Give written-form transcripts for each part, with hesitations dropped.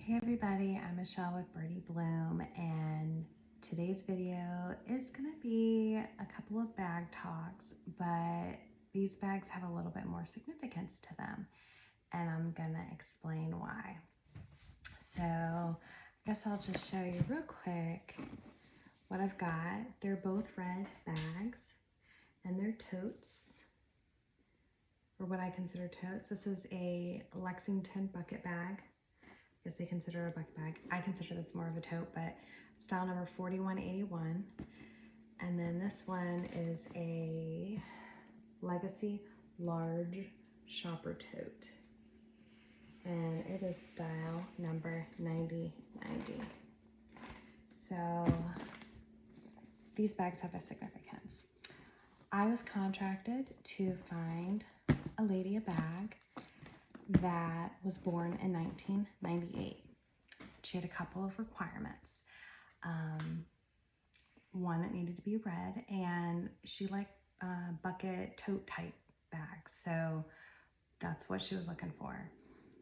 Hey everybody, I'm Michelle with Birdie Bloom, and today's video is going to be a couple of bag talks, but these bags have a little bit more significance to them, and I'm going to explain why. So I guess I'll just show you real quick what I've got. They're both red bags, and they're totes, or what I consider totes. This is a Lexington bucket bag. I guess they consider it a bucket bag. I consider this more of a tote, but style number 4181. And then this one is a Legacy large shopper tote. And it is style number 9090. So these bags have a significance. I was contracted to find a lady a bag that was born in 1998. She had a couple of requirements. One, it needed to be red, and she liked bucket tote type bags, so that's what she was looking for.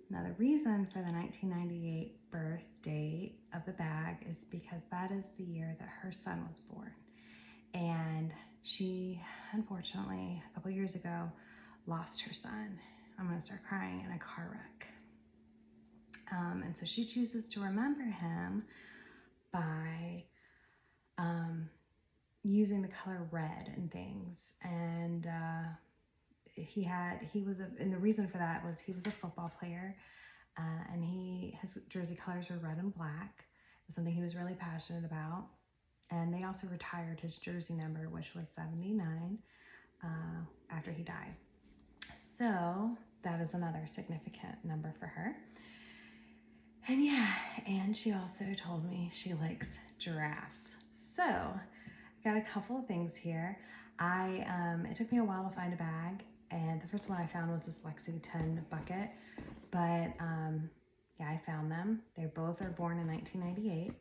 Now, the reason for the 1998 birth date of the bag is because that is the year that her son was born, and she, unfortunately, a couple years ago, lost her son. I'm gonna start crying, in a car wreck. And so she chooses to remember him by using the color red and things. And and the reason for that was he was a football player, and his jersey colors were red and black. It was something he was really passionate about. And they also retired his jersey number, which was 79, after he died. So that is another significant number for her. And yeah, and she also told me she likes giraffes. So I got a couple of things here. It took me a while to find a bag, and the first one I found was this Lexington bucket, but yeah, I found them. They both are born in 1998,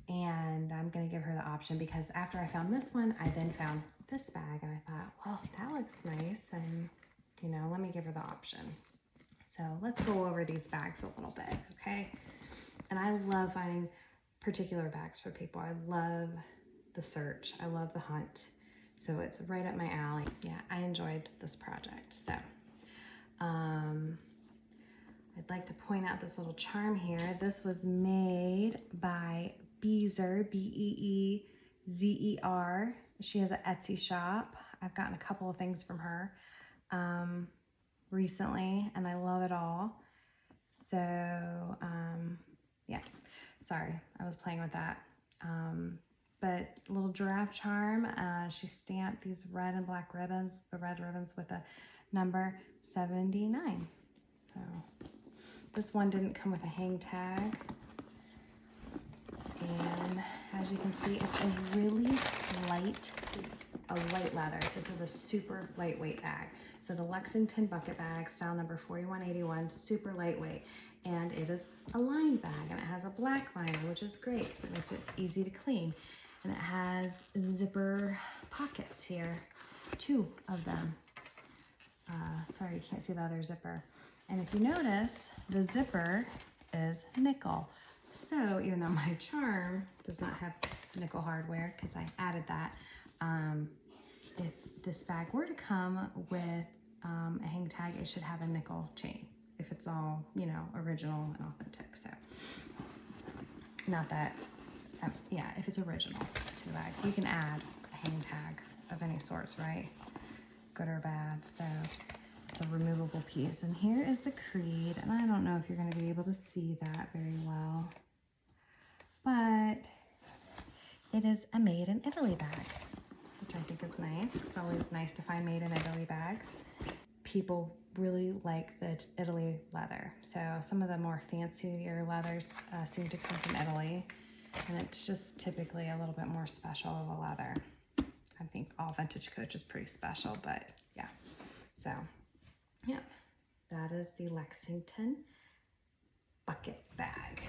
and I'm gonna give her the option because after I found this one, I then found this bag, and I thought, well, that looks nice, and let me give her the option. So let's go over these bags a little bit, okay? And I love finding particular bags for people. I love the search. I love the hunt. So it's right up my alley. Yeah, I enjoyed this project. So I'd like to point out this little charm here. This was made by Beezer, Beezer. She has an Etsy shop. I've gotten a couple of things from her recently, and I love it all. So yeah, sorry, I was playing with that. But little giraffe charm, she stamped these red and black ribbons, the red ribbons with a number 79. So this one didn't come with a hang tag. And as you can see, it's a really light leather. This is a super lightweight bag. So the Lexington bucket bag, style number 4181, super lightweight. And it is a lined bag, and it has a black liner, which is great because it makes it easy to clean. And it has zipper pockets here, 2 of them. Sorry, you can't see the other zipper. And if you notice, the zipper is nickel. So even though my charm does not have nickel hardware, because I added that, if this bag were to come with a hang tag, it should have a nickel chain if it's all, original and authentic. So not that, yeah, if it's original to the bag, you can add a hang tag of any sorts, right? Good or bad. So it's a removable piece. And here is the creed, and I don't know if you're going to be able to see that very well, but it is a made in Italy bag, which I think is nice. It's always nice to find made in Italy bags. People really like the Italy leather. So some of the more fancier leathers seem to come from Italy, and it's just typically a little bit more special of a leather. I think all vintage coach is pretty special, but yeah. So yeah, that is the Lexington bucket bag.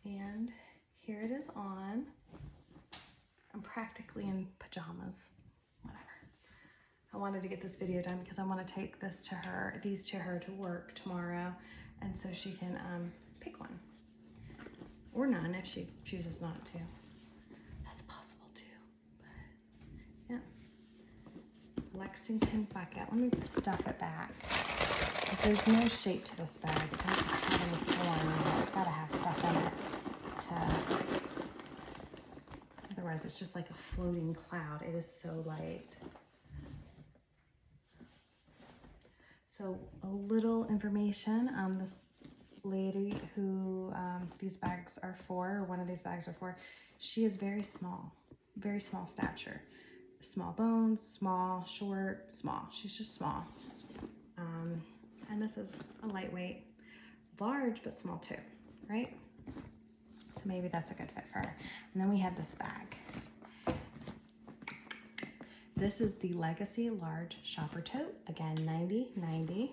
And here it is on. I'm practically in pajamas, whatever. I wanted to get this video done because I want to take these to her to work tomorrow And so she can pick one. Or none if she chooses not to. That's possible too. But yeah. Lexington bucket. Let me stuff it back. If there's no shape to this bag, it doesn't have any form in it. It's got to have stuff in it otherwise it's just like a floating cloud. It is so light. So a little information on this lady who these bags are for, or one of these bags are for. She is very small stature. Small bones, small, short, small. She's just small. And this is a lightweight, large, but small too, right? So maybe that's a good fit for her. And then we have this bag. This is the Legacy Large Shopper Tote. Again, $90.90.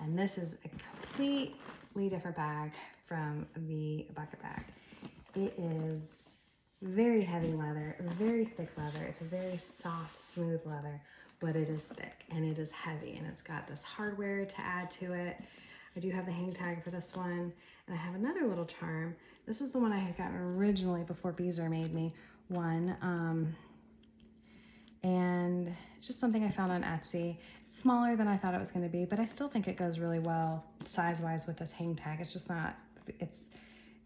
And this is a completely different bag from the bucket bag. It is very heavy leather, very thick leather. It's a very soft, smooth leather, but it is thick and it is heavy, and it's got this hardware to add to it. I do have the hang tag for this one, and I have another little charm. This is the one I had gotten originally before Beezer made me one. And it's just something I found on Etsy. It's smaller than I thought it was going to be, but I still think it goes really well size-wise with this hang tag. It's just not, it's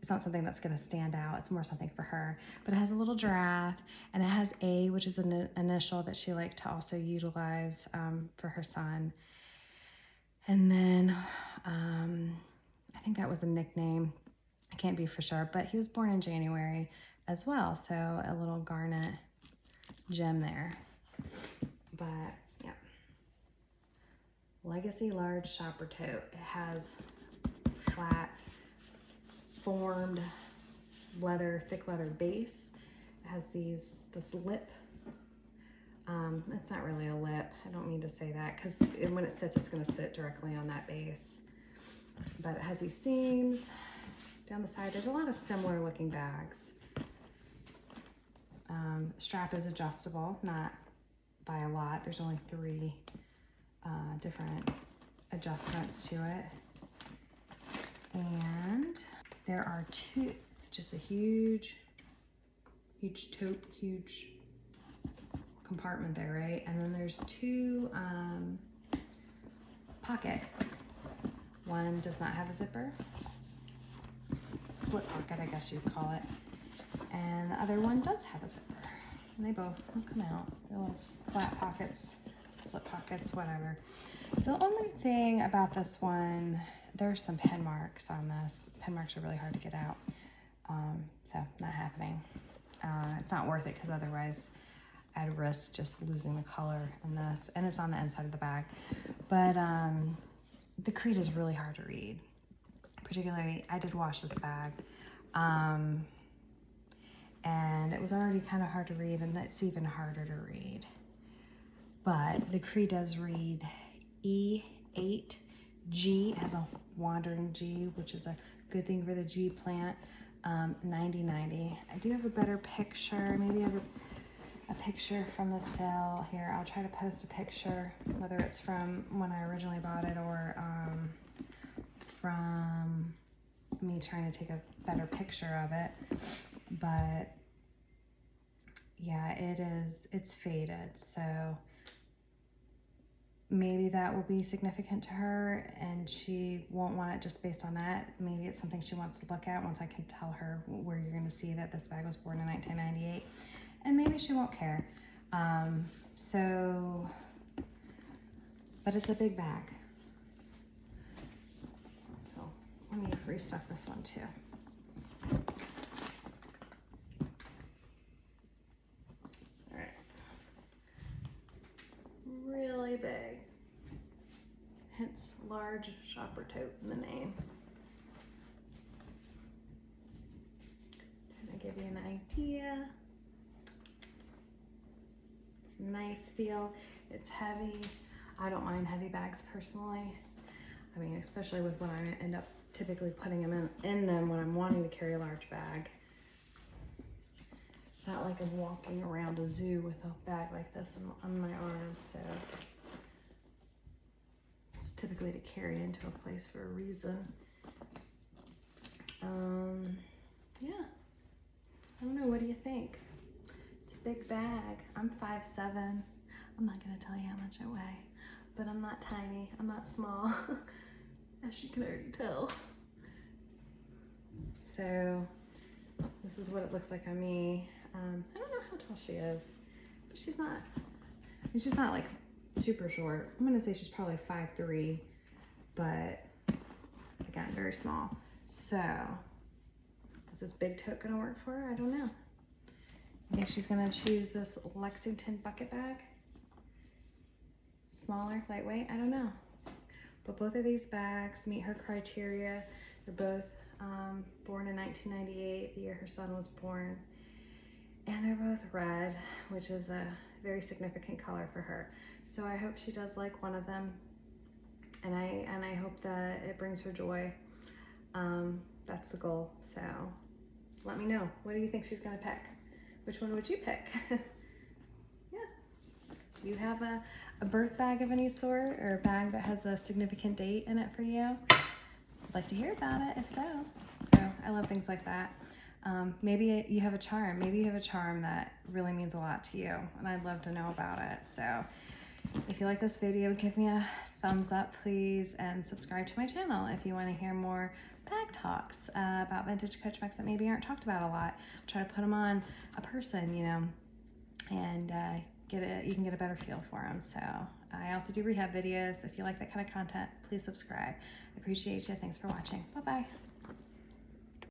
not something that's going to stand out. It's more something for her. But it has a little giraffe, and it has A, which is an initial that she liked to also utilize for her son. And then I think that was a nickname. I can't be for sure, but he was born in January as well. So a little garnet gem there. But yeah, Legacy Large Shopper Tote. It has flat formed leather, thick leather base. It has this lip. It's not really a lip. I don't mean to say that, because when it sits, it's going to sit directly on that base. But it has these seams down the side. There's a lot of similar looking bags. Strap is adjustable, not by a lot. There's only 3 different adjustments to it. And there are 2, just a huge tote, huge compartment there, right? And then there's 2 pockets. One does not have a zipper. Slip pocket, I guess you'd call it. And the other one does have a zipper. And they both come out. They're little flat pockets, slip pockets, whatever. So the only thing about this one, there's some pen marks on this. Pen marks are really hard to get out. So not happening. It's not worth it, because otherwise I'd risk just losing the color in this. And it's on the inside of the bag. But the creed is really hard to read. Particularly, I did wash this bag. And it was already kind of hard to read, and it's even harder to read. But the Cree does read E8G. It has a wandering G, which is a good thing for the G plant. 9090. I do have a better picture. Maybe I have a picture from the sale here. I'll try to post a picture, whether it's from when I originally bought it or from me trying to take a better picture of it. But yeah, it's faded, so maybe that will be significant to her, and she won't want it just based on that. Maybe it's something she wants to look at once I can tell her where you're going to see that this bag was born in 1998, and maybe she won't care. But it's a big bag. So let me restuff this one too. Really big, hence large shopper tote in the name. Trying to give you an idea. It's a nice feel. It's heavy. I don't mind heavy bags personally. I mean, especially with when I end up typically putting them in them when I'm wanting to carry a large bag. It's not like I'm walking around a zoo with a bag like this on my arm, so typically to carry into a place for a reason. Yeah, I don't know, what do you think? It's a big bag. I'm 5'7". I'm not gonna tell you how much I weigh, but I'm not tiny, I'm not small, as you can already tell. So this is what it looks like on me. I don't know how tall she is, but she's not like super short. I'm gonna say she's probably 5'3", but again, very small. So is this big tote gonna work for her? I don't know. I think she's gonna choose this Lexington bucket bag. Smaller, lightweight, I don't know. But both of these bags meet her criteria. They're both born in 1998, the year her son was born. And they're both red, which is a very significant color for her. So I hope she does like one of them. And I hope that it brings her joy. That's the goal. So let me know. What do you think she's gonna pick? Which one would you pick? Yeah. Do you have a birth bag of any sort, or a bag that has a significant date in it for you? I'd like to hear about it, if so. So I love things like that. Maybe you have a charm. Maybe you have a charm that really means a lot to you, and I'd love to know about it. So if you like this video, give me a thumbs up, please, and subscribe to my channel if you want to hear more bag talks about vintage Coach bags that maybe aren't talked about a lot. Try to put them on a person, you know, and you can get a better feel for them. So I also do rehab videos. If you like that kind of content, please subscribe. I appreciate you. Thanks for watching. Bye-bye.